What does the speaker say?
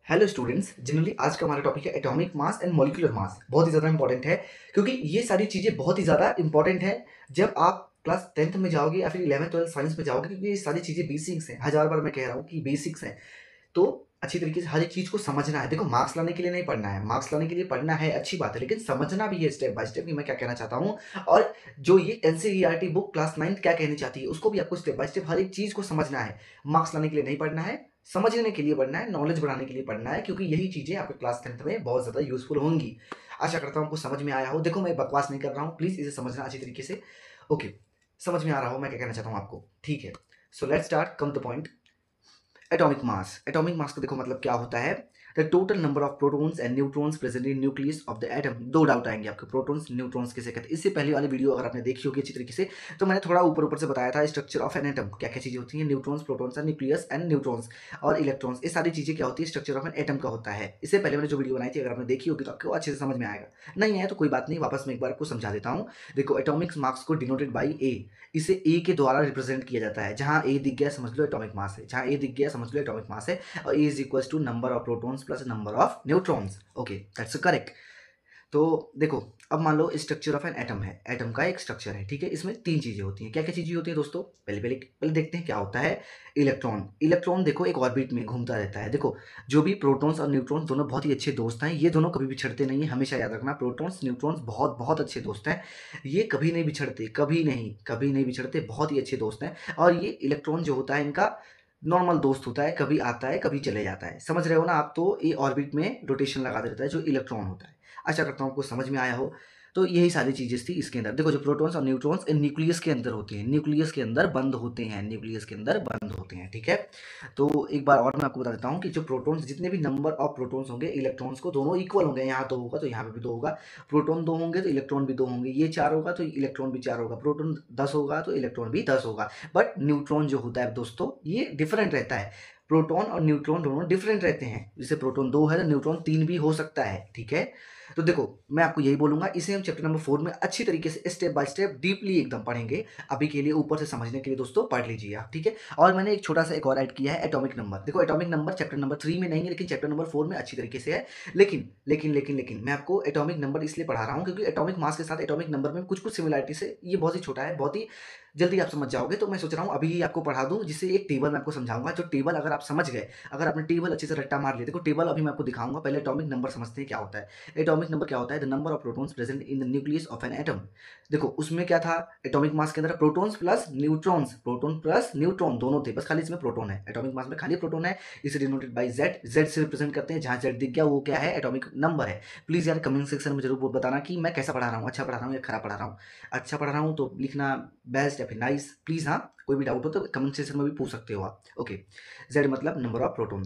Hello students, generally आज का हमारा टॉपिक है atomic mass and molecular mass. बहुत ही ज़्यादा इंपॉर्टेंट है क्योंकि ये सारी चीज़ें बहुत ही ज़्यादा इंपॉर्टेंट है जब आप क्लास 10th में जाओगे या फिर 11th 12th साइंस में जाओगे, क्योंकि ये सारी चीज़ें बेसिक्स हैं। हज़ार बार मैं कह रहा हूँ कि बेसिक्स हैं। तो अच्छी तरीके से हर एक चीज़ को समझना है। देखो, मार्क्स लाने के लिए नहीं पढ़ना है, मार्क्स लाने के लिए पढ़ना है, अच्छी बात है, लेकिन समझना भी है स्टेप बाय स्टेप कि मैं क्या कहना चाहता हूँ। और जो ये एनसीईआरटी बुक क्लास 9th क्या कहनी चाहती है, उसको भी आपको स्टेप बाय स्टेप हर एक चीज़ को समझना है। मार्क्स लाने के लिए नहीं पढ़ना है, समझने के लिए पढ़ना है, नॉलेज बढ़ाने के लिए पढ़ना है, क्योंकि यही चीज़ें आपके क्लास 10th में बहुत ज़्यादा यूज़फुल होंगी। आशा करता हूँ आपको समझ में आया हो। देखो, मैं बकवास नहीं कर रहा हूँ, प्लीज़ इसे समझना अच्छी तरीके से। ओके, समझ में आ रहा हो मैं क्या कहना चाहता हूँ आपको? ठीक है, so let's start, come two point. Atomic mass, atomic mass का देखो मतलब क्या होता है। The total number of protons and neutrons present in nucleus of the atom. दो डाउट आएंगे आपके, प्रोटॉन्स न्यूट्रॉन्स किसे कहते हैं। इससे पहले वाली वीडियो अगर आपने देखी होगी अच्छी तरीके से, तो मैंने थोड़ा ऊपर ऊपर से बताया था स्ट्रक्चर ऑफ एन एटम, क्या क्या चीजें होती हैं, neutrons, protons, nucleus and neutrons और इलेक्ट्रॉन्स। ये सारी चीजें क्या होती है, स्ट्रक्चर ऑफ एन एटम का होता है। इससे पहले मैंने जो वीडियो बनाई थी, अगर आपने देखी होगी तो आपको अच्छे से समझ में आएगा। नहीं है तो कोई बात नहीं, वापस मैं एक बार आपको समझा देता हूँ। देखो, एटॉमिक मास को डिनोटेड बाई ए, इसे ए के द्वारा रिप्रेजेंट किया जाता है। जहां ए दिख गया समझ लो एटॉमिक मास है, जहां ए दिख गया समझ लो एटॉमिक मास है। और E is equals to number of protons plus number of neutrons. Okay, that's correct. तो देखो, अब मान लो स्ट्रक्चर ऑफ एन एटम है, एटम का एक स्ट्रक्चर है, ठीक है। इसमें तीन चीजें होती हैं। क्या क्या चीजें होती हैं दोस्तों? पहले पहले पहले देखते हैं क्या होता है। इलेक्ट्रॉन, इलेक्ट्रॉन देखो एक ऑर्बिट में घूमता रहता है। देखो, जो भी प्रोटॉन्स और न्यूट्रॉन्स दोनों बहुत ही अच्छे दोस्त हैं। ये दोनों कभी बिछड़ते नहीं है, हमेशा याद रखना। प्रोटॉन्स न्यूट्रॉन्स बहुत बहुत अच्छे दोस्त हैं। ये कभी नहीं बिछड़ते, कभी नहीं बिछड़ते, बहुत ही अच्छे दोस्त हैं। और ये इलेक्ट्रॉन जो होता है इनका नॉर्मल दोस्त होता है, कभी आता है कभी चले जाता है। समझ रहे हो ना आप? तो ये ऑर्बिट में रोटेशन लगा देता है जो इलेक्ट्रॉन होता है। आशा करता हूँ आपको समझ में आया हो। तो यही सारी चीजें थी इसके अंदर। देखो, जो प्रोटॉन्स और न्यूट्रॉन्स न्यूक्लियस के अंदर होते हैं, न्यूक्लियस के अंदर बंद होते हैं, न्यूक्लियस के अंदर बंद होते हैं, ठीक है। तो एक बार और मैं आपको बता देता हूँ कि जो प्रोटॉन्स, जितने भी नंबर ऑफ प्रोटॉन्स होंगे, इलेक्ट्रॉन्स को दोनों इक्वल होंगे। यहाँ दो होगा तो यहाँ पे भी दो होगा। प्रोटॉन दो होंगे तो इलेक्ट्रॉन भी दो होंगे। ये चार होगा तो इलेक्ट्रॉन भी चार होगा। प्रोटॉन 10 होगा तो इलेक्ट्रॉन भी 10 होगा। बट न्यूट्रॉन जो होता है दोस्तों, ये डिफरेंट रहता है। प्रोटॉन और न्यूट्रॉन दोनों डिफरेंट रहते हैं। जैसे प्रोटॉन 2 है तो न्यूट्रॉन 3 भी हो सकता है, ठीक है। तो देखो, मैं आपको यही बोलूंगा, इसे हम चैप्टर नंबर 4 में अच्छी तरीके से स्टेप बाय स्टेप डीपली एकदम पढ़ेंगे। अभी के लिए ऊपर से समझने के लिए दोस्तों पढ़ लीजिए आप, ठीक है। और मैंने एक छोटा सा एक और ऐड किया है, एटॉमिक नंबर। देखो, एटॉमिक नंबर चैप्टर नंबर 3 में नहीं है, लेकिन चैप्टर नंबर 4 में अच्छी तरीके से है। लेकिन मैं आपको एटॉमिक नंबर इसलिए पढ़ा रहा हूँ क्योंकि एटॉमिक मास के साथ एटॉमिक नंबर में कुछ कुछ सिमिलरिटी से ये बहुत ही छोटा है, बहुत ही जल्दी आप समझ जाओगे। तो मैं सोच रहा हूँ अभी ही आपको पढ़ा दूं, जिससे एक टेबल मैं आपको समझाऊंगा। जो टेबल अगर आप समझ गए, अगर आपने टेबल अच्छे से रट्टा मार लिया, देखो टेबल अभी मैं आपको दिखाऊंगा। पहले एटॉमिक नंबर समझते हैं क्या होता है। एटॉमिक नंबर क्या होता है? The number of protons present in the nucleus of an atom. देखो, उसमें क्या था, एटॉमिक मास के अंदर protons plus neutrons, proton plus neutron दोनों थे, बस खाली इसमें प्रोटॉन है। एटॉमिक मास में खाली प्रोटॉन है। इसे डिनोटेड बाई जेड, जेड से रिप्रेजेंट करते हैं। जहां जेड दिख गया वो क्या है? एटॉमिक नंबर है। प्लीज यार कमेंट सेक्शन में जरूर बताना कि मैं कैसा पढ़ा रहा हूँ, अच्छा पढ़ा रहा हूँ या खराब पढ़ा रहा हूँ। अच्छा पढ़ा रहा हूँ तो लिखना बेस्ट या फिर नाइस, प्लीज। हाँ, कोई भी डाउट हो तो कमेंट सेक्शन में भी पूछ सकते हो आप। ओके, जेड मतलब नंबर ऑफ प्रोटॉन।